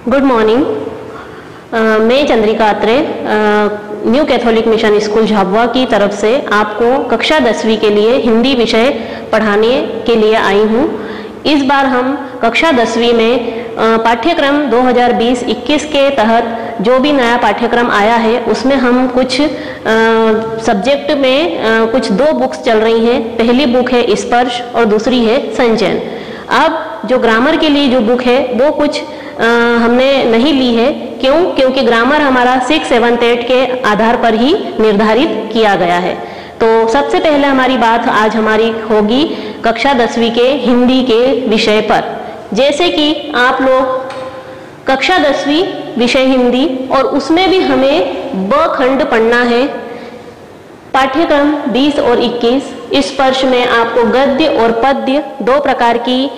Good morning. मैं Chandrika Atre new Catholic mission school Jhabua की तरफ से आपको कक्षा 10वीं के लिए हिंदी विषय पढ़ाने के लिए आई हूँ। इस बार हम कक्षा 10वीं में पाठ्यक्रम 2020-21 के तहत जो भी नया पाठ्यक्रम आया है उसमें हम कुछ सब्जेक्ट में कुछ दो बुक्स चल रही हैं। पहली बुक है स्पर्श और दूसरी है संचयन। अब जो ग्रामर के लिए जो बुक है वो कुछ हमने नहीं ली है। क्योंकि ग्रामर हमारा 6, 7, 8 के आधार पर ही निर्धारित किया गया है। तो सबसे पहले हमारी बात आज हमारी होगी कक्षा 10वीं के हिंदी के विषय पर। जैसे कि आप लोग कक्षा 10वीं विषय हिंदी और उसमें भी हमें ब खंड पढ़ना है। पाठ्यक्रम 20 और 21 स्पर्श में आपको गद्य और पद्य दो प्रकार की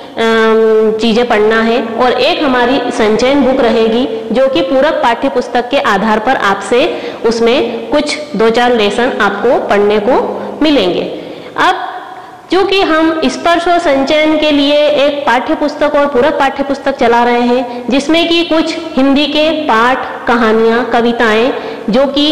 चीजें पढ़ना है और एक हमारी संचयन बुक रहेगी जो कि पूरक पाठ्य पुस्तक के आधार पर आपसे उसमें कुछ 2-4 लेसन आपको पढ़ने को मिलेंगे। अब चूंकि हम स्पर्श और संचयन के लिए एक पाठ्य पुस्तक और पूरक पाठ्य पुस्तक चला रहे हैं जिसमें कि कुछ हिंदी के पाठ, कहानियां, कविताएं जो कि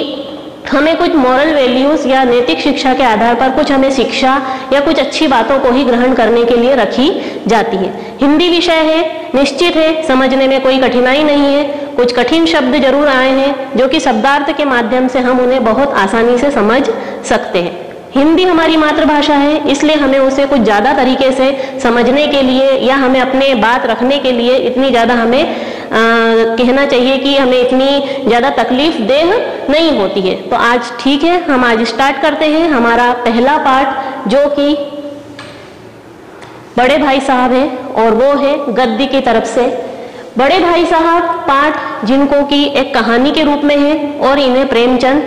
हमें कुछ मॉरल वैल्यूज या नैतिक शिक्षा के आधार पर कुछ हमें शिक्षा या कुछ अच्छी बातों को ही ग्रहण करने के लिए रखी जाती है। हिंदी विषय है, निश्चित है समझने में कोई कठिनाई नहीं है। कुछ कठिन शब्द जरूर आए हैं जो कि शब्दार्थ के माध्यम से हम उन्हें बहुत आसानी से समझ सकते हैं। हिंदी हमारी मातृभाषा है इसलिए हमें उसे कुछ ज़्यादा तरीके से समझने के लिए या हमें अपने बात रखने के लिए इतनी ज़्यादा हमें कहना चाहिए कि हमें इतनी ज़्यादा तकलीफ देह नहीं होती है। तो आज ठीक है, हम आज स्टार्ट करते हैं हमारा पहला पाठ जो कि बड़े भाई साहब है और वो है गद्य की तरफ से। बड़े भाई साहब पाठ जिनको कि एक कहानी के रूप में है और इन्हें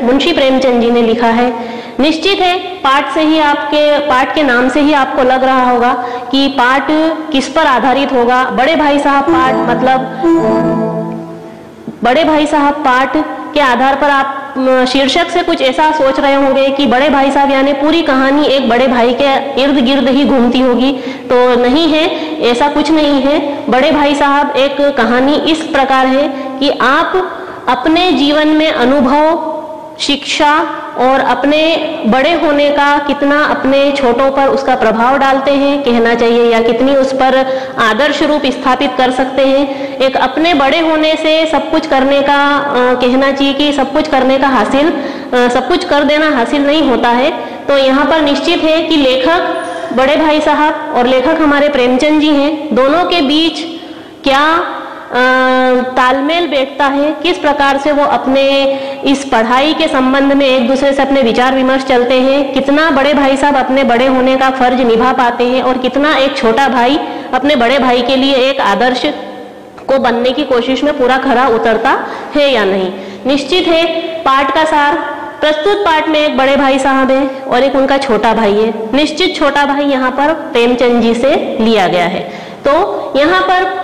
मुंशी प्रेमचंद जी ने लिखा है। निश्चित है पाठ से ही पाठ के नाम से ही आपको लग रहा होगा कि पाठ किस पर आधारित होगा। बड़े भाई साहब पाठ मतलब बड़े भाई साहब पाठ के आधार पर आप शीर्षक से कुछ ऐसा सोच रहे होंगे कि बड़े भाई साहब यानी पूरी कहानी एक बड़े भाई के इर्द गिर्द ही घूमती होगी। तो नहीं है, ऐसा कुछ नहीं है। बड़े भाई साहब एक कहानी इस प्रकार है कि आप अपने जीवन में अनुभव, शिक्षा और अपने बड़े होने का कितना अपने छोटों पर उसका प्रभाव डालते हैं कहना चाहिए या कितनी उस पर आदर्श रूप स्थापित कर सकते हैं। एक अपने बड़े होने से सब कुछ करने का कहना चाहिए कि सब कुछ करने का सब कुछ कर देना हासिल नहीं होता है। तो यहाँ पर निश्चित है कि लेखक बड़े भाई साहब और लेखक हमारे प्रेमचंद जी हैं, दोनों के बीच क्या तालमेल बैठता है, किस प्रकार से वो अपने इस पढ़ाई के संबंध में एक दूसरे से अपने विचार विमर्श चलते हैं, कितना बड़े भाई साहब अपने बड़े होने का फर्ज निभा पाते हैं और कितना एक छोटा भाई अपने बड़े भाई के लिए एक आदर्श को बनने की कोशिश में पूरा खरा उतरता है या नहीं। निश्चित है पाठ का सार, प्रस्तुत पाठ में एक बड़े भाई साहब है और एक उनका छोटा भाई है। निश्चित छोटा भाई यहाँ पर प्रेमचंद जी से लिया गया है। तो यहाँ पर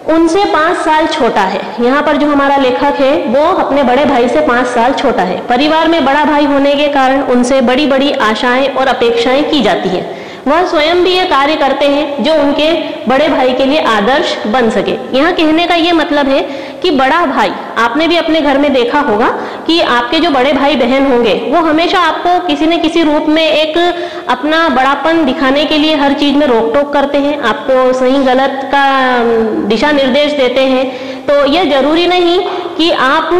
उनसे 5 साल छोटा है। यहाँ पर जो हमारा लेखक है वो अपने बड़े भाई से 5 साल छोटा है। परिवार में बड़ा भाई होने के कारण उनसे बड़ी बड़ी आशाएं और अपेक्षाएं की जाती हैं। वह स्वयं भी ये कार्य करते हैं जो उनके बड़े भाई के लिए आदर्श बन सके। यहाँ कहने का ये मतलब है कि बड़ा भाई, आपने भी अपने घर में देखा होगा कि आपके जो बड़े भाई बहन होंगे वो हमेशा आपको किसी न किसी रूप में एक अपना बड़ापन दिखाने के लिए हर चीज में रोक टोक करते हैं, आपको सही गलत का दिशा निर्देश देते हैं। तो यह जरूरी नहीं कि आप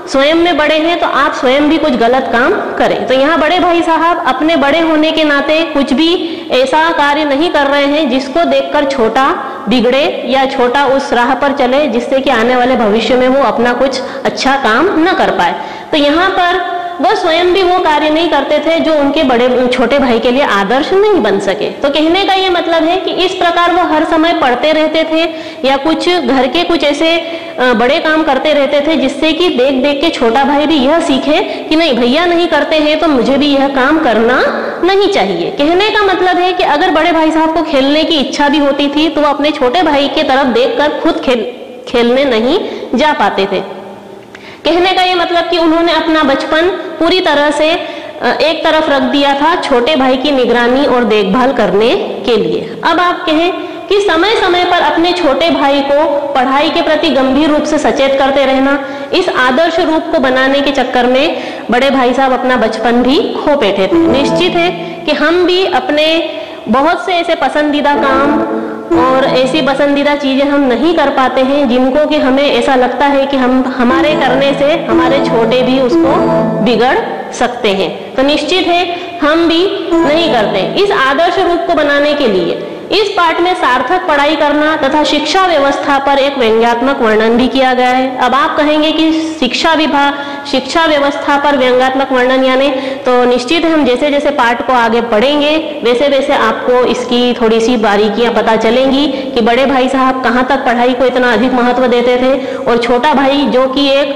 स्वयं में बड़े हैं तो आप स्वयं भी कुछ गलत काम करें। तो यहाँ बड़े भाई साहब अपने बड़े होने के नाते कुछ भी ऐसा कार्य नहीं कर रहे हैं जिसको देखकर छोटा बिगड़े या छोटा उस राह पर चले जिससे कि आने वाले भविष्य में वो अपना कुछ अच्छा काम न कर पाए। तो यहाँ पर वह स्वयं भी वो कार्य नहीं करते थे जो उनके छोटे भाई के लिए आदर्श नहीं बन सके। तो कहने का ये मतलब है कि इस प्रकार वो हर समय पढ़ते रहते थे या कुछ घर के कुछ ऐसे बड़े काम करते रहते थे जिससे कि देख देख के छोटा भाई भी यह सीखे कि नहीं भैया नहीं करते हैं तो मुझे भी यह काम करना नहीं चाहिए। कहने का मतलब है कि अगर बड़े भाई साहब को खेलने की इच्छा भी होती थी तो वो अपने छोटे भाई के तरफ देखकर खुद खेलने नहीं जा पाते थे। कहने का ये मतलब कि उन्होंने अपना बचपन पूरी तरह से एक तरफ रख दिया था छोटे भाई की निगरानी और देखभाल करने के लिए। अब आप कहें कि कि समय समय पर अपने छोटे भाई को पढ़ाई के प्रति गंभीर रूप से सचेत करते रहना। इस आदर्श रूप को बनाने के चक्कर में बड़े भाई साहब अपना बचपन भी खो बैठे थे। निश्चित है कि हम भी अपने बहुत से ऐसे पसंदीदा काम और ऐसी पसंदीदा चीजें हम नहीं कर पाते हैं जिनको कि हमें ऐसा लगता है कि हमारे करने से हमारे छोटे भी उसको बिगड़ सकते हैं। तो निश्चित है हम भी नहीं करते। इस आदर्श रूप को बनाने के लिए इस पाठ में सार्थक पढ़ाई करना तथा शिक्षा व्यवस्था पर एक व्यंग्यात्मक वर्णन भी किया गया है। अब आप कहेंगे कि शिक्षा व्यवस्था पर व्यंग्यात्मक वर्णन यानी, तो निश्चित है हम जैसे जैसे पाठ को आगे पढ़ेंगे वैसे वैसे आपको इसकी थोड़ी सी बारीकियां पता चलेंगी कि बड़े भाई साहब कहाँ तक पढ़ाई को इतना अधिक महत्व देते थे और छोटा भाई जो कि एक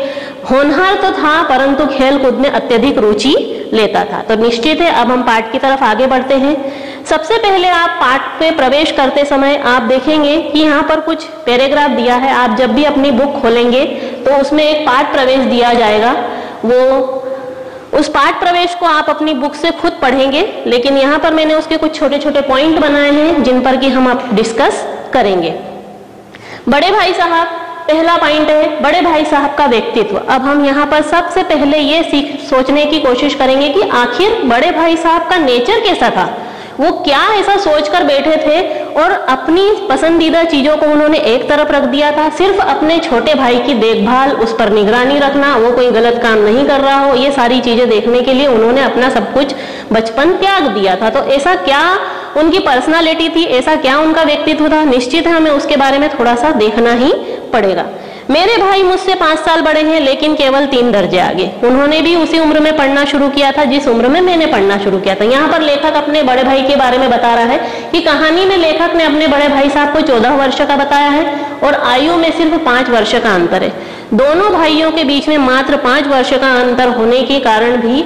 होनहार तो था परंतु खेल कूद में अत्यधिक रुचि लेता था। तो निश्चित है अब हम पाठ की तरफ आगे बढ़ते हैं। सबसे पहले आप पाठ पे प्रवेश करते समय आप देखेंगे कि यहाँ पर कुछ पैराग्राफ दिया है। आप जब भी अपनी बुक खोलेंगे तो उसमें एक पाठ प्रवेश दिया जाएगा, वो उस पाठ प्रवेश को आप अपनी बुक से खुद पढ़ेंगे, लेकिन यहाँ पर मैंने उसके कुछ छोटे छोटे पॉइंट बनाए हैं जिन पर कि हम अब डिस्कस करेंगे। बड़े भाई साहब, पहला पॉइंट है बड़े भाई साहब का व्यक्तित्व। अब हम यहाँ पर सबसे पहले ये सोचने की कोशिश करेंगे कि आखिर बड़े भाई साहब का नेचर कैसा था, वो क्या ऐसा सोचकर बैठे थे और अपनी पसंदीदा चीजों को उन्होंने एक तरफ रख दिया था। सिर्फ अपने छोटे भाई की देखभाल, उस पर निगरानी रखना, वो कोई गलत काम नहीं कर रहा हो, ये सारी चीजें देखने के लिए उन्होंने अपना सब कुछ बचपन त्याग दिया था। तो ऐसा क्या उनकी पर्सनालिटी थी, ऐसा क्या उनका व्यक्तित्व था, निश्चित है हमें उसके बारे में थोड़ा सा देखना ही पड़ेगा। मेरे भाई मुझसे 5 साल बड़े हैं लेकिन केवल 3 दर्जे आगे। उन्होंने भी उसी उम्र में पढ़ना शुरू किया था जिस उम्र में मैंने पढ़ना शुरू किया था। यहाँ पर लेखक अपने बड़े भाई के बारे में बता रहा है कि कहानी में लेखक ने अपने बड़े भाई साहब को 14 वर्ष का बताया है और आयु में सिर्फ 5 वर्ष का अंतर है। दोनों भाइयों के बीच में मात्र 5 वर्ष का अंतर होने के कारण भी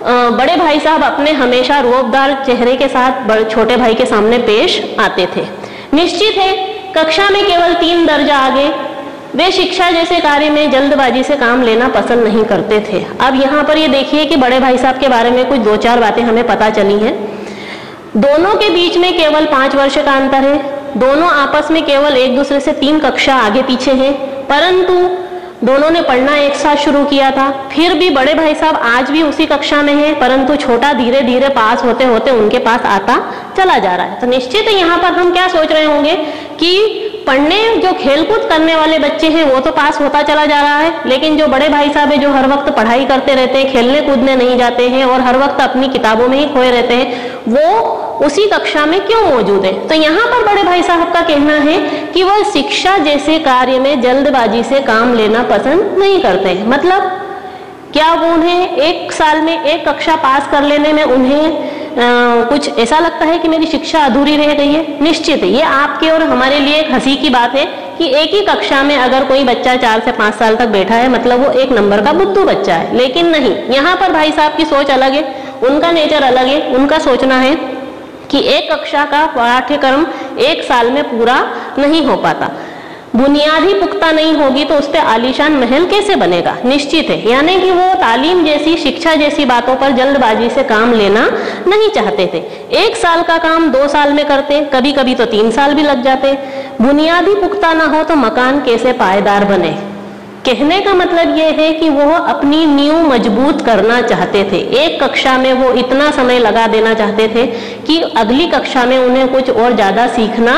बड़े भाई साहब अपने हमेशा रोबदार चेहरे के साथ छोटे भाई के सामने पेश आते थे। निश्चित है कक्षा में केवल 3 दर्जा आगे वे शिक्षा जैसे कार्य में जल्दबाजी से काम लेना पसंद नहीं करते थे। अब यहाँ पर ये देखिए कि बड़े भाई साहब के बारे में कुछ 2-4 बातें हमें पता चली हैं। दोनों के बीच में केवल 5 वर्ष का अंतर है, दोनों आपस में केवल एक दूसरे से 3 कक्षा आगे पीछे हैं, परंतु दोनों ने पढ़ना एक साथ शुरू किया था। फिर भी बड़े भाई साहब आज भी उसी कक्षा में है, परंतु छोटा धीरे धीरे पास होते होते उनके पास आता चला जा रहा है। तो निश्चित है यहाँ पर हम क्या सोच रहे होंगे कि पढ़ने जो खेलकूद करने वाले बच्चे हैं वो तो पास होता चला जा रहा है, लेकिन जो बड़े भाई साहब है जो हर वक्त पढ़ाई करते रहते हैं, खेलने कूदने नहीं जाते हैं और हर वक्त अपनी किताबों में ही खोए रहते हैं, वो उसी कक्षा में क्यों मौजूद है। तो यहाँ पर बड़े भाई साहब का कहना है कि वह शिक्षा जैसे कार्य में जल्दबाजी से काम लेना पसंद नहीं करते। मतलब क्या वो उन्हें 1 साल में 1 कक्षा पास कर लेने में उन्हें कुछ ऐसा लगता है कि मेरी शिक्षा अधूरी रह गई है? निश्चित है ये आपके और हमारे लिए एक हंसी की बात है कि एक ही कक्षा में अगर कोई बच्चा 4 से 5 साल तक बैठा है मतलब वो 1 नंबर का बुद्धू बच्चा है। लेकिन नहीं, यहाँ पर भाई साहब की सोच अलग है, उनका नेचर अलग है। उनका सोचना है कि एक कक्षा का पाठ्यक्रम 1 साल में पूरा नहीं हो पाता, बुनियाद ही पुख्ता नहीं होगी तो उस पर आलीशान महल कैसे बनेगा। निश्चित है यानी कि वो तालीम जैसी शिक्षा जैसी बातों पर जल्दबाजी से काम लेना नहीं चाहते थे। 1 साल का काम 2 साल में करते, कभी कभी तो 3 साल भी लग जाते। बुनियाद ही पुख्ता ना हो तो मकान कैसे पायदार बने। कहने का मतलब ये है कि वो अपनी नींव मजबूत करना चाहते थे। 1 कक्षा में वो इतना समय लगा देना चाहते थे कि अगली कक्षा में उन्हें कुछ और ज्यादा सीखना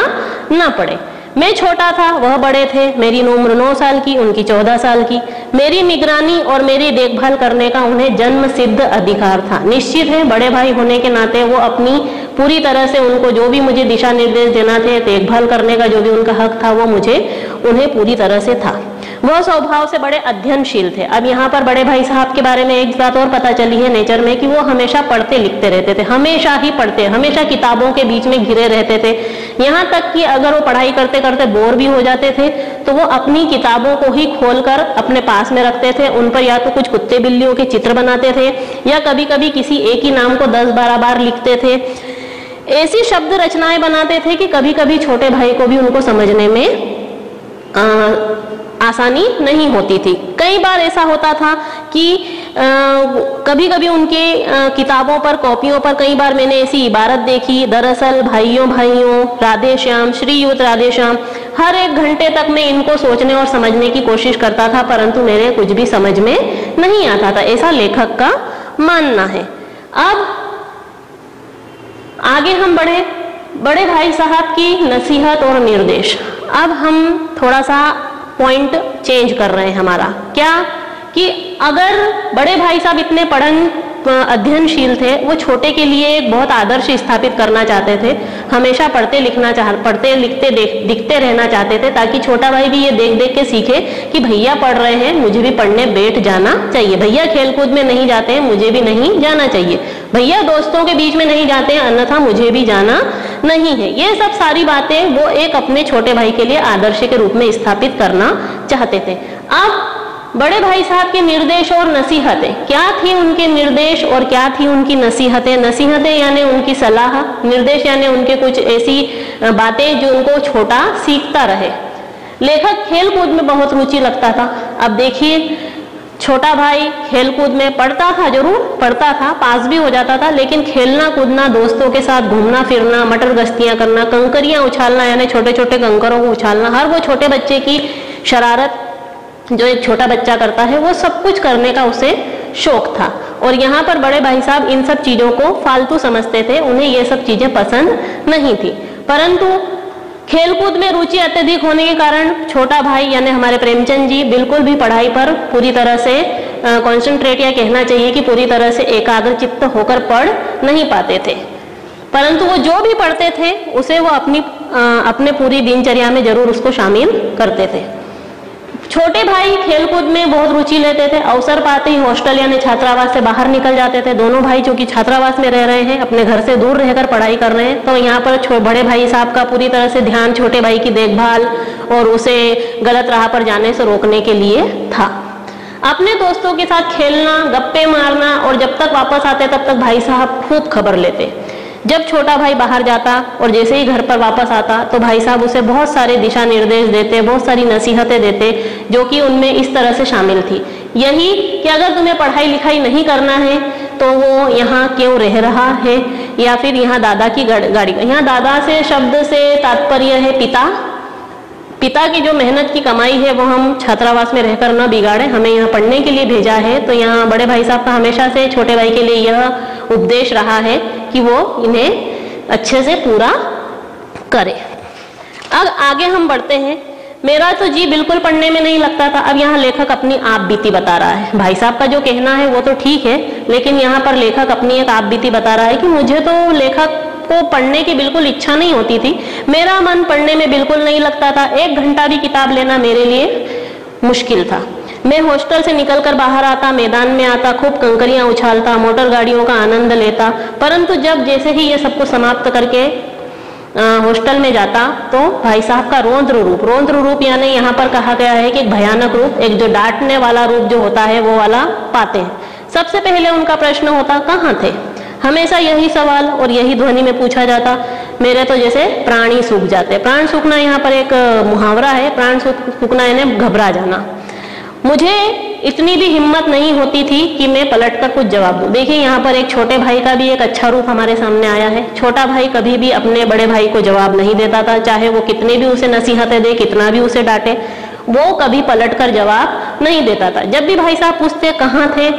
ना पड़े। मैं छोटा था, वह बड़े थे, मेरी उम्र 9 साल की, उनकी 14 साल की। मेरी निगरानी और मेरी देखभाल करने का उन्हें जन्म सिद्ध अधिकार था। निश्चित है बड़े भाई होने के नाते वो अपनी पूरी तरह से उनको जो भी मुझे दिशा निर्देश देना थे, देखभाल करने का जो भी उनका हक था वो मुझे उन्हें पूरी तरह से था। वह स्वभाव से बड़े अध्ययनशील थे। अब यहाँ पर बड़े भाई साहब के बारे में एक बात और पता चली है नेचर में कि वो हमेशा पढ़ते लिखते रहते थे, हमेशा ही पढ़ते, हमेशा किताबों के बीच में घिरे रहते थे। यहाँ तक कि अगर वो पढ़ाई करते करते बोर भी हो जाते थे तो वो अपनी किताबों को ही खोलकर अपने पास में रखते थे। उन पर या तो कुछ कुत्ते बिल्लियों के चित्र बनाते थे या कभी कभी किसी एक ही नाम को 10-12 बार लिखते थे। ऐसी शब्द रचनाएं बनाते थे कि कभी कभी छोटे भाई को भी उनको समझने में आसानी नहीं होती थी। कई बार ऐसा होता था कि कभी कभी उनके किताबों पर, कॉपियों पर कई बार मैंने ऐसी इबारत देखी, दरअसल भाइयों भाइयों, राधे श्याम, श्रीयुत राधे श्याम। हर एक घंटे तक मैं इनको सोचने और समझने की कोशिश करता था, परंतु मेरे कुछ भी समझ में नहीं आता था, ऐसा लेखक का मानना है। अब आगे हम बढ़े, बड़े भाई साहब की नसीहत और निर्देश। अब हम थोड़ा सा पॉइंट चेंज कर रहे हैं हमारा, क्या कि अगर बड़े भाई साहब इतने अध्ययनशील थे, वो छोटे के लिए एक बहुत आदर्श स्थापित करना चाहते थे, हमेशा पढ़ते लिखते दिखते रहना चाहते थे, ताकि छोटा भाई भी ये देख देख के सीखे कि भैया पढ़ रहे हैं, मुझे भी पढ़ने बैठ जाना चाहिए, भैया खेलकूद में नहीं जाते हैं, मुझे भी नहीं जाना चाहिए, भैया दोस्तों के बीच में नहीं जाते हैं, अन्यथा मुझे भी जाना नहीं है। ये सब सारी बातें वो एक अपने छोटे भाई के लिए आदर्श के रूप में स्थापित करना चाहते थे। अब बड़े भाई साहब के निर्देश और नसीहतें, क्या थी उनके निर्देश और क्या थी उनकी नसीहतें। नसीहतें यानी उनकी सलाह, निर्देश यानी उनके कुछ ऐसी बातें जो उनको छोटा सीखता रहे। लेखक खेल कूद में बहुत रुचि लगता था। अब देखिए, छोटा भाई खेल कूद में पढ़ता था, जरूर पढ़ता था, पास भी हो जाता था, लेकिन खेलना कूदना, दोस्तों के साथ घूमना फिरना, मटर गश्तियां करना, कंकरियां उछालना यानी छोटे छोटे कंकरों को उछालना, हर वो छोटे बच्चे की शरारत जो एक छोटा बच्चा करता है, वो सब कुछ करने का उसे शौक था। और यहाँ पर बड़े भाई साहब इन सब चीजों को फालतू समझते थे, उन्हें ये सब चीजें पसंद नहीं थी। परंतु खेलकूद में रुचि अत्यधिक होने के कारण छोटा भाई यानी हमारे प्रेमचंद जी बिल्कुल भी पढ़ाई पर पूरी तरह से कॉन्सेंट्रेट, या कहना चाहिए कि पूरी तरह से एकाग्र चित्त होकर पढ़ नहीं पाते थे। परंतु वो जो भी पढ़ते थे उसे वो अपने पूरी दिनचर्या में जरूर उसको शामिल करते थे। छोटे भाई खेलकूद में बहुत रुचि लेते थे, अवसर पाते ही हॉस्टल यानी छात्रावास से बाहर निकल जाते थे। दोनों भाई जो कि छात्रावास में रह रहे हैं, अपने घर से दूर रहकर पढ़ाई कर रहे हैं, तो यहाँ पर बड़े भाई साहब का पूरी तरह से ध्यान छोटे भाई की देखभाल और उसे गलत राह पर जाने से रोकने के लिए था। अपने दोस्तों के साथ खेलना, गप्पे मारना, और जब तक वापस आते तब तक भाई साहब खूब खबर लेते। जब छोटा भाई बाहर जाता और जैसे ही घर पर वापस आता तो भाई साहब उसे बहुत सारे दिशा निर्देश देते, बहुत सारी नसीहतें देते, जो कि उनमें इस तरह से शामिल थी, यही कि अगर तुम्हें पढ़ाई लिखाई नहीं करना है तो वो यहाँ क्यों रह रहा है, या फिर यहाँ दादा की गाड़ी। यहाँ दादा से शब्द से तात्पर्य है पिता। पिता की जो मेहनत की कमाई है वो हम छात्रावास में रहकर न बिगाड़े, हमें यहाँ पढ़ने के लिए भेजा है। तो यहाँ बड़े भाई साहब का हमेशा से छोटे भाई के लिए यह उपदेश रहा है कि वो इन्हें अच्छे से पूरा करे। अब आगे हम बढ़ते हैं। मेरा तो जी बिल्कुल पढ़ने में नहीं लगता था। अब यहाँ लेखक अपनी आप बीती बता रहा है। भाई साहब का जो कहना है वो तो ठीक है, लेकिन यहाँ पर लेखक अपनी एक आप बीती बता रहा है कि मुझे तो लेखक को पढ़ने की बिल्कुल इच्छा नहीं होती थी, मेरा मन पढ़ने में बिल्कुल नहीं लगता था, 1 घंटा भी किताब लेना मेरे लिए मुश्किल था। मैं हॉस्टल से निकलकर बाहर आता, मैदान में आता, खूब कंकरियां उछालता, मोटर गाड़ियों का आनंद लेता, परंतु जब जैसे ही ये सब कुछ समाप्त करके हॉस्टल में जाता तो भाई साहब का रौद्र रूप यानी यहाँ पर कहा गया है कि एक भयानक रूप, एक जो डांटने वाला रूप जो होता है वो वाला पाते हैं। सबसे पहले उनका प्रश्न होता, कहाँ थे? हमेशा यही सवाल और यही ध्वनि में पूछा जाता। मेरे तो जैसे प्राण ही सूख जाते। प्राण सूखना यहाँ पर एक मुहावरा है, प्राण सूखना यानी घबरा जाना। मुझे इतनी भी हिम्मत नहीं होती थी कि मैं पलट कर कुछ जवाब दूं। देखिए यहाँ पर एक छोटे भाई का भी एक अच्छा रूप हमारे सामने आया है। छोटा भाई कभी भी अपने बड़े भाई को जवाब नहीं देता था, चाहे वो कितने भी उसे नसीहतें दे, कितना भी उसे डांटे, वो कभी पलट कर जवाब नहीं देता था। जब भी भाई साहब पूछते कहाँ थे,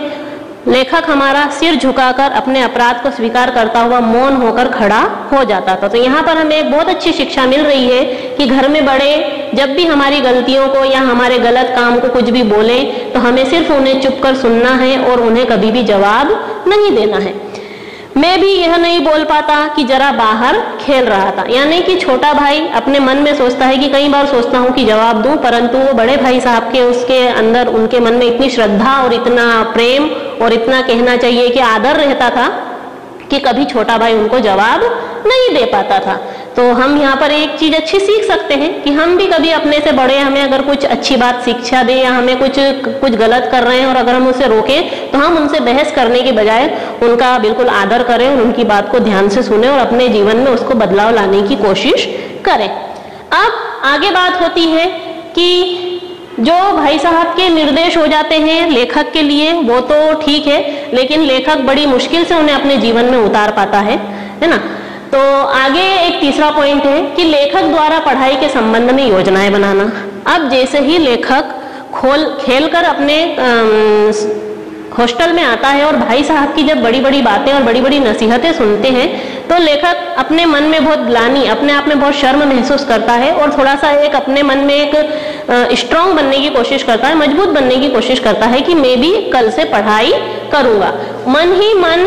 लेखक हमारा सिर झुकाकर अपने अपराध को स्वीकार करता हुआ मौन होकर खड़ा हो जाता था। तो यहाँ पर हमें एक बहुत अच्छी शिक्षा मिल रही है कि घर में बड़े जब भी हमारी गलतियों को या हमारे गलत काम को कुछ भी बोले तो हमें सिर्फ उन्हें चुप कर सुनना है और उन्हें कभी भी जवाब नहीं देना है। मैं भी यह नहीं बोल पाता कि जरा बाहर खेल रहा था, यानी कि छोटा भाई अपने मन में सोचता है कि कई बार सोचता हूँ कि जवाब दूं, परंतु वो बड़े भाई साहब के उसके अंदर उनके मन में इतनी श्रद्धा और इतना प्रेम और इतना कहना चाहिए कि आदर रहता था कि कभी छोटा भाई उनको जवाब नहीं दे पाता था। तो हम यहाँ पर एक चीज अच्छी सीख सकते हैं कि हम भी कभी अपने से बड़े हमें अगर कुछ अच्छी बात शिक्षा दे या हमें कुछ गलत कर रहे हैं और अगर हम उसे रोकें तो हम उनसे बहस करने की बजाय उनका बिल्कुल आदर करें और उनकी बात को ध्यान से सुने और अपने जीवन में उसको बदलाव लाने की कोशिश करें। अब आगे बात होती है कि जो भाई साहब के निर्देश हो जाते हैं लेखक के लिए वो तो ठीक है, लेकिन लेखक बड़ी मुश्किल से उन्हें अपने जीवन में उतार पाता है ना। तो आगे एक तीसरा पॉइंट है कि लेखक द्वारा पढ़ाई के संबंध में योजनाएं बनाना। अब जैसे ही लेखक खेल कर अपने हॉस्टल में आता है और भाई साहब की जब बड़ी बड़ी बातें और बड़ी बड़ी नसीहतें सुनते हैं तो लेखक अपने मन में बहुत ग्लानि, अपने आप में बहुत शर्म महसूस करता है और थोड़ा सा एक अपने मन में एक स्ट्रांग बनने की कोशिश करता है, मजबूत बनने की कोशिश करता है कि मैं भी कल से पढ़ाई करूंगा। मन ही मन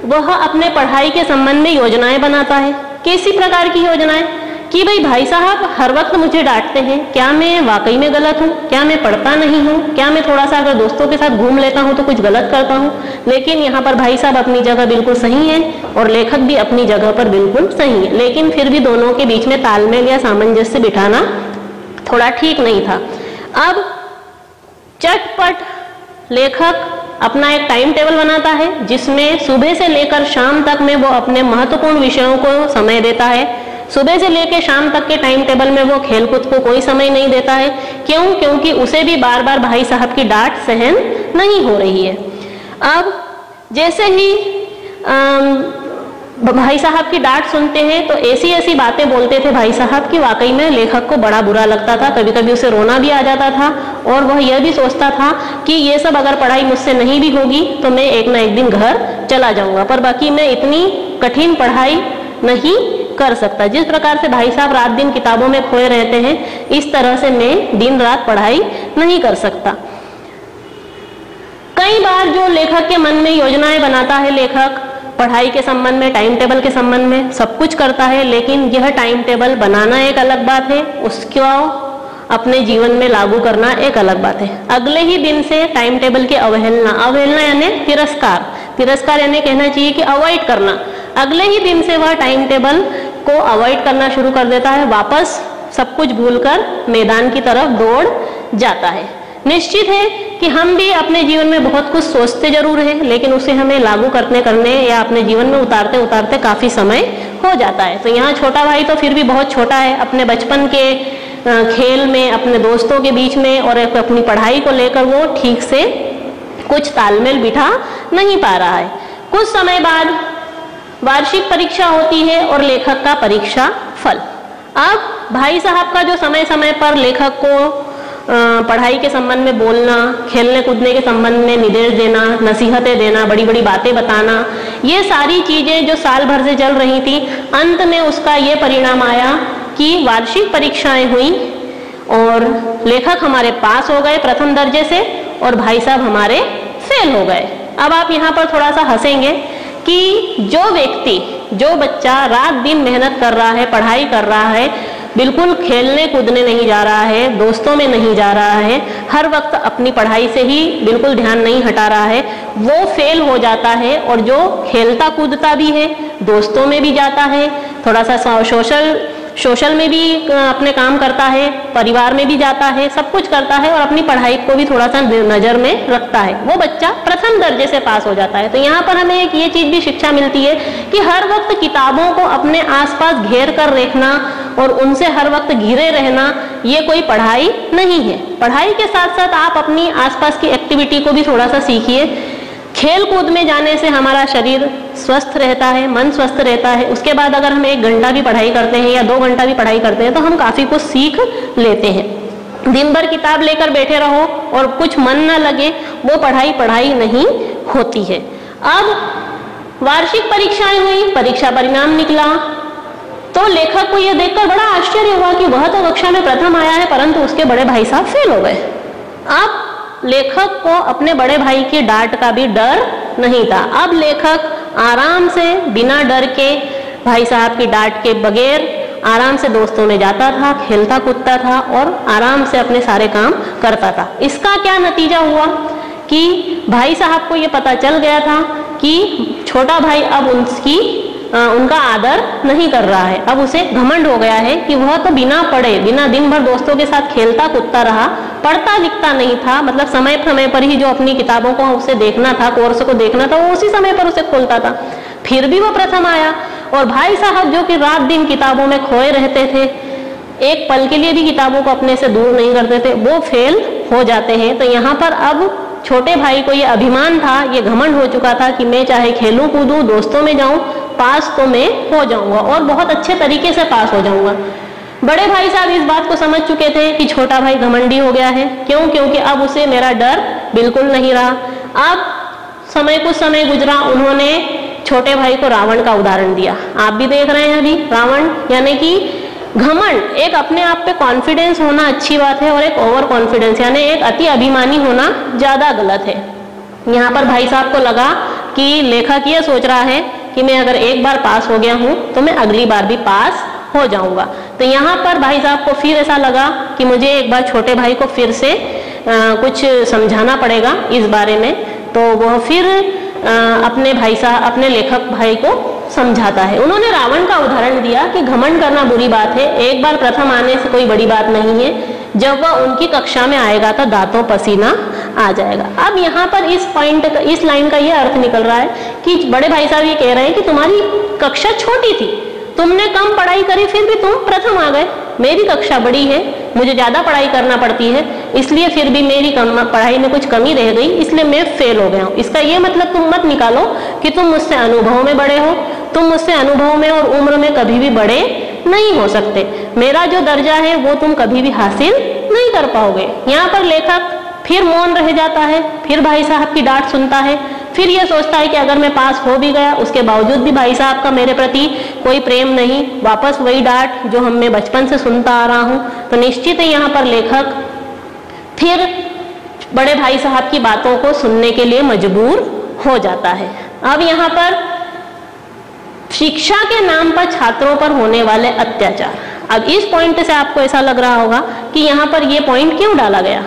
वह अपने पढ़ाई के संबंध में योजनाएं बनाता है। कैसी प्रकार की योजनाएं? कि भाई भाई साहब हर वक्त मुझे डांटते हैं, क्या मैं वाकई में गलत हूँ? क्या मैं पढ़ता नहीं हूँ? क्या मैं थोड़ा सा अगर दोस्तों के साथ घूम लेता हूँ तो कुछ गलत करता हूँ? लेकिन यहाँ पर भाई साहब अपनी जगह बिल्कुल सही है और लेखक भी अपनी जगह पर बिल्कुल सही है, लेकिन फिर भी दोनों के बीच में तालमेल या सामंजस्य बिठाना थोड़ा ठीक नहीं था। अब चटपट लेखक अपना एक टाइम टेबल बनाता है जिसमें सुबह से लेकर शाम तक में वो अपने महत्वपूर्ण विषयों को समय देता है। सुबह से लेकर शाम तक के टाइम टेबल में वो खेलकूद को कोई समय नहीं देता है। क्यों? क्योंकि उसे भी बार बार भाई साहब की डांट सहन नहीं हो रही है। अब जैसे ही भाई साहब की डांट सुनते हैं तो ऐसी ऐसी बातें बोलते थे भाई साहब कि वाकई में लेखक को बड़ा बुरा लगता था, कभी कभी उसे रोना भी आ जाता था और वह यह भी सोचता था कि ये सब अगर पढ़ाई मुझसे नहीं भी होगी तो मैं एक ना एक दिन घर चला जाऊंगा, पर बाकी मैं इतनी कठिन पढ़ाई नहीं कर सकता। जिस प्रकार से भाई साहब रात दिन किताबों में खोए रहते हैं, इस तरह से मैं दिन रात पढ़ाई नहीं कर सकता। कई बार जो लेखक के मन में योजनाएं बनाता है लेखक पढ़ाई के संबंध में, टाइम टेबल के संबंध में सब कुछ करता है, लेकिन यह टाइम टेबल बनाना एक अलग बात है, उसको अपने जीवन में लागू करना एक अलग बात है। अगले ही दिन से टाइम टेबल की अवहेलना यानी तिरस्कार यानी कहना चाहिए कि अवॉइड करना। अगले ही दिन से वह टाइम टेबल को अवॉइड करना शुरू कर देता है, वापस सब कुछ भूलकर मैदान की तरफ दौड़ जाता है। निश्चित है कि हम भी अपने जीवन में बहुत कुछ सोचते जरूर हैं, लेकिन उसे हमें लागू करने या अपने जीवन में उतारते उतारते काफी समय हो जाता है। तो यहाँ छोटा भाई तो फिर भी बहुत छोटा है, अपने बचपन के खेल में, अपने दोस्तों के बीच में और अपनी पढ़ाई को लेकर वो ठीक से कुछ तालमेल बिठा नहीं पा रहा है। कुछ समय बाद वार्षिक परीक्षा होती है और लेखक का परीक्षा फल। अब भाई साहब का जो समय समय पर लेखक को पढ़ाई के संबंध में बोलना, खेलने कूदने के संबंध में निर्देश देना, नसीहतें देना, बड़ी बड़ी बातें बताना, ये सारी चीजें जो साल भर से चल रही थी, अंत में उसका ये परिणाम आया कि वार्षिक परीक्षाएं हुई और लेखक हमारे पास हो गए प्रथम दर्जे से और भाई साहब हमारे फेल हो गए। अब आप यहाँ पर थोड़ा सा हंसेंगे कि जो व्यक्ति, जो बच्चा रात दिन मेहनत कर रहा है, पढ़ाई कर रहा है, बिल्कुल खेलने कूदने नहीं जा रहा है, दोस्तों में नहीं जा रहा है, हर वक्त अपनी पढ़ाई से ही बिल्कुल ध्यान नहीं हटा रहा है, वो फेल हो जाता है। और जो खेलता कूदता भी है, दोस्तों में भी जाता है, थोड़ा सा सोशल में भी अपने काम करता है, परिवार में भी जाता है, सब कुछ करता है और अपनी पढ़ाई को भी थोड़ा सा नजर में रखता है, वो बच्चा प्रथम दर्जे से पास हो जाता है। तो यहाँ पर हमें एक ये चीज भी शिक्षा मिलती है कि हर वक्त किताबों को अपने आसपास घेर कर रखना और उनसे हर वक्त घिरे रहना, ये कोई पढ़ाई नहीं है। पढ़ाई के साथ साथ आप अपनी आसपास की एक्टिविटी को भी थोड़ा सा सीखिए। खेल कूद में जाने से हमारा शरीर स्वस्थ रहता है, मन स्वस्थ रहता है। उसके बाद अगर हम 1 घंटा भी पढ़ाई करते हैं या 2 घंटा भी पढ़ाई करते हैं तो हम काफी कुछ सीख लेते हैं। दिन भर किताब लेकर बैठे रहो और कुछ मन ना लगे, वो पढ़ाई नहीं होती है। अब वार्षिक परीक्षाएं हुई, परीक्षा परिणाम निकला तो लेखक को यह देखकर बड़ा आश्चर्य हुआ कि वह तो कक्षा में प्रथम आया है परंतु उसके बड़े भाई साहब फेल हो गए। अब लेखक को अपने बड़े भाई की डांट का भी डर नहीं था। अब लेखक आराम से बिना डर के, भाई साहब की डांट के बगैर आराम से दोस्तों में जाता था, खेलता कूदता था और आराम से अपने सारे काम करता था। इसका क्या नतीजा हुआ कि भाई साहब को ये पता चल गया था कि छोटा भाई अब उनका आदर नहीं कर रहा है। अब उसे घमंड हो गया है कि वह तो बिना पढ़े, बिना दिन भर दोस्तों के साथ खेलता कूदता रहा, पढ़ता लिखता नहीं था, मतलब समय पर ही जो अपनी किताबों को उसे देखना था, कोर्स को देखना था, वो उसी समय पर उसे खोलता था, फिर भी वो प्रथम आया। और भाई साहब जो कि रात दिन किताबों में खोए रहते थे, एक पल के लिए भी किताबों को अपने से दूर नहीं करते थे, वो फेल हो जाते हैं। तो यहाँ पर अब छोटे भाई को ये अभिमान था, ये घमंड हो चुका था कि मैं चाहे खेलूं कूदूं, दोस्तों में जाऊं, पास तो मैं हो जाऊंगा और बहुत अच्छे तरीके से पास हो जाऊंगा। बड़े भाई साहब इस बात को समझ चुके थे कि छोटा भाई घमंडी हो गया है। क्यों? क्योंकि अब उसे मेरा डर बिल्कुल नहीं रहा। अब कुछ समय गुजरा, उन्होंने छोटे भाई को रावण का उदाहरण दिया। आप भी देख रहे हैं अभी रावण, यानी कि घमंड, एक अपने आप पे कॉन्फिडेंस होना अच्छी बात है और एक ओवर कॉन्फिडेंस यानी एक अति अभिमानी होना ज्यादा गलत है। यहाँ पर भाई साहब को लगा कि लेखक ये सोच रहा है कि मैं अगर एक बार पास हो गया हूं तो मैं अगली बार भी पास हो जाऊंगा। तो यहाँ पर भाई साहब को फिर ऐसा लगा कि मुझे एक बार छोटे भाई को फिर से कुछ समझाना पड़ेगा इस बारे में। तो वह फिर अपने लेखक भाई को समझाता है। उन्होंने रावण का उदाहरण दिया कि घमंड करना बुरी बात है, एक बार प्रथम आने से कोई बड़ी बात नहीं है, जब वह उनकी कक्षा में आएगा तो दांतों पसीना आ जाएगा। अब यहाँ पर इस लाइन का यह अर्थ निकल रहा है कि बड़े भाई साहब ये कह रहे हैं कि तुम्हारी कक्षा छोटी थी, तुमने कम पढ़ाई करी, फिर भी तुम प्रथम आ गए। मेरी कक्षा बड़ी है, मुझे ज्यादा पढ़ाई करना पड़ती है, इसलिए फिर भी मेरी पढ़ाई में कुछ कमी रह गई, इसलिए मैं फेल हो गया हूँ। इसका ये मतलब तुम मत निकालो कि तुम मुझसे अनुभव में बड़े हो, तुम मुझसे अनुभव में और उम्र में कभी भी बड़े नहीं हो सकते। मेरा जो दर्जा है वो तुम कभी भी हासिल नहीं कर पाओगे। यहाँ पर लेखक फिर मौन रह जाता है, फिर भाई साहब की डांट सुनता है, फिर यह सोचता है कि अगर मैं पास हो भी गया, उसके बावजूद भी भाई साहब का मेरे प्रति कोई प्रेम नहीं, वापस वही डांट जो मैं बचपन से सुनता आ रहा हूं। तो निश्चित है यहाँ पर लेखक फिर बड़े भाई साहब की बातों को सुनने के लिए मजबूर हो जाता है। अब यहाँ पर शिक्षा के नाम पर छात्रों पर होने वाले अत्याचार। अब इस पॉइंट से आपको ऐसा लग रहा होगा कि यहाँ पर यह पॉइंट क्यों डाला गया।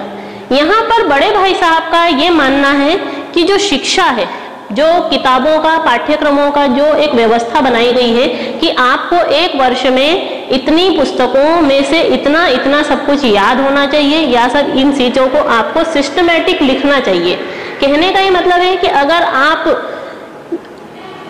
यहाँ पर बड़े भाई साहब का ये मानना है कि जो शिक्षा है, जो किताबों का, पाठ्यक्रमों का जो एक व्यवस्था बनाई गई है कि आपको एक वर्ष में इतनी पुस्तकों में से इतना इतना सब कुछ याद होना चाहिए, या सब इन चीजों को आपको सिस्टमेटिक लिखना चाहिए। कहने का ये मतलब है कि अगर आप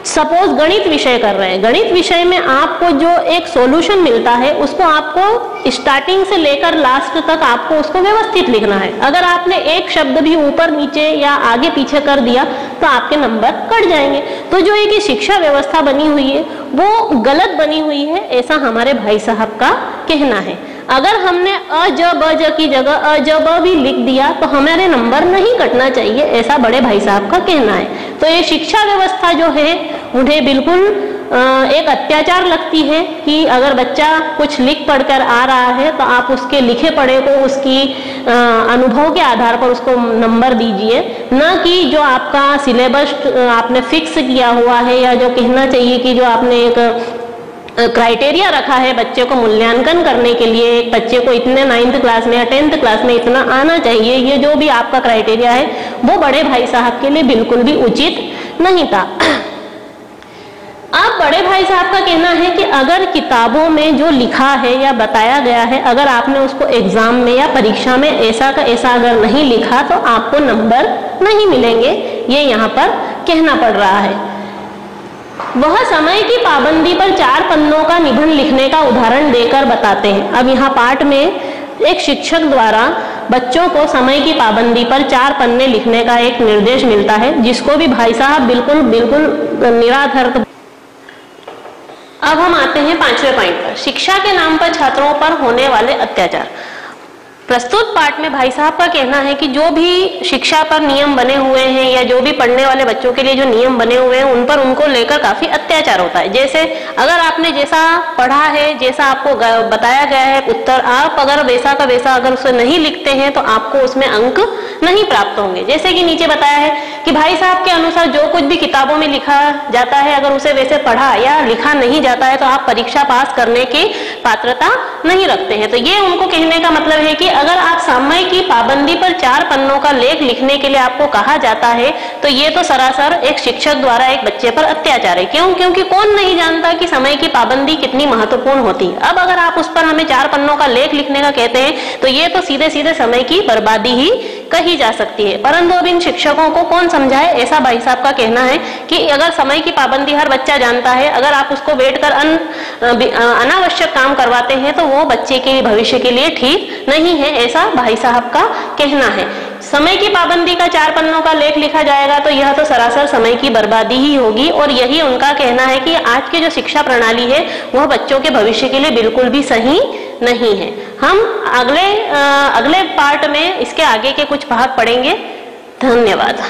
सपोज गणित विषय कर रहे हैं, गणित विषय में आपको जो एक सॉल्यूशन मिलता है उसको आपको स्टार्टिंग से लेकर लास्ट तक आपको उसको व्यवस्थित लिखना है। अगर आपने एक शब्द भी ऊपर नीचे या आगे पीछे कर दिया तो आपके नंबर कट जाएंगे। तो जो एक शिक्षा व्यवस्था बनी हुई है वो गलत बनी हुई है, ऐसा हमारे भाई साहब का कहना है। अगर हमने अ ज ब ज की जगह अ ज ब भी लिख दिया तो हमारे नंबर नहीं कटना चाहिए, ऐसा बड़े भाई साहब का कहना है। तो ये शिक्षा व्यवस्था जो है उन्हें बिल्कुल एक अत्याचार लगती है कि अगर बच्चा कुछ लिख पढ़कर आ रहा है तो आप उसके लिखे पढ़े को उसकी अनुभव के आधार पर उसको नंबर दीजिए, न कि जो आपका सिलेबस आपने फिक्स किया हुआ है, या जो कहना चाहिए कि जो आपने एक क्राइटेरिया रखा है बच्चे को मूल्यांकन करने के लिए, एक बच्चे को इतने 9th क्लास में या 10th क्लास में इतना आना चाहिए, ये जो भी आपका क्राइटेरिया है वो बड़े भाई साहब के लिए बिल्कुल भी उचित नहीं था। अब बड़े भाई साहब का कहना है कि अगर किताबों में जो लिखा है या बताया गया है, अगर आपने उसको एग्जाम में या परीक्षा में ऐसा का ऐसा अगर नहीं लिखा तो आपको नंबर नहीं मिलेंगे, ये यहाँ पर कहना पड़ रहा है। वह समय की पाबंदी पर 4 पन्नों का निबंध लिखने का उदाहरण देकर बताते हैं। अब यहाँ पाठ में एक शिक्षक द्वारा बच्चों को समय की पाबंदी पर 4 पन्ने लिखने का एक निर्देश मिलता है, जिसको भी भाई साहब बिल्कुल निराधार। अब हम आते हैं 5वें पॉइंट पर, शिक्षा के नाम पर छात्रों पर होने वाले अत्याचार। प्रस्तुत पाठ में भाई साहब का कहना है कि जो भी शिक्षा पर नियम बने हुए हैं या जो भी पढ़ने वाले बच्चों के लिए जो नियम बने हुए हैं उन पर उनको लेकर काफी अत्याचार होता है। जैसे अगर आपने जैसा पढ़ा है, जैसा आपको बताया गया है उत्तर, आप अगर वैसा का वैसा अगर उसे नहीं लिखते हैं तो आपको उसमें अंक नहीं प्राप्त होंगे। जैसे कि नीचे बताया है कि भाई साहब के अनुसार जो कुछ भी किताबों में लिखा जाता है अगर उसे वैसे पढ़ा या लिखा नहीं जाता है तो आप परीक्षा पास करने की पात्रता नहीं रखते हैं। तो ये उनको कहने का मतलब है कि अगर आप समय की पाबंदी पर 4 पन्नों का लेख लिखने के लिए आपको कहा जाता है तो ये तो सरासर एक शिक्षक द्वारा एक बच्चे पर अत्याचार है। क्यों? क्योंकि कौन नहीं जानता कि समय की पाबंदी कितनी महत्वपूर्ण होती है। अब अगर आप उस पर हमें 4 पन्नों का लेख लिखने का कहते हैं तो ये तो सीधे सीधे समय की बर्बादी ही कही जा सकती है, परंतु अब इन शिक्षकों को कौन समझाए, ऐसा भाई साहब का कहना है कि अगर समय की पाबंदी हर बच्चा जानता है, अगर आप उसको बैठकर अनावश्यक काम करवाते हैं तो वो बच्चे के भविष्य के लिए ठीक नहीं है, ऐसा भाई साहब का कहना है। समय की पाबंदी का 4 पन्नों का लेख लिखा जाएगा तो यह तो सरासर समय की बर्बादी ही होगी, और यही उनका कहना है कि आज की जो शिक्षा प्रणाली है वह बच्चों के भविष्य के लिए बिल्कुल भी सही नहीं है। हम अगले पार्ट में इसके आगे के कुछ भाग पढ़ेंगे। धन्यवाद।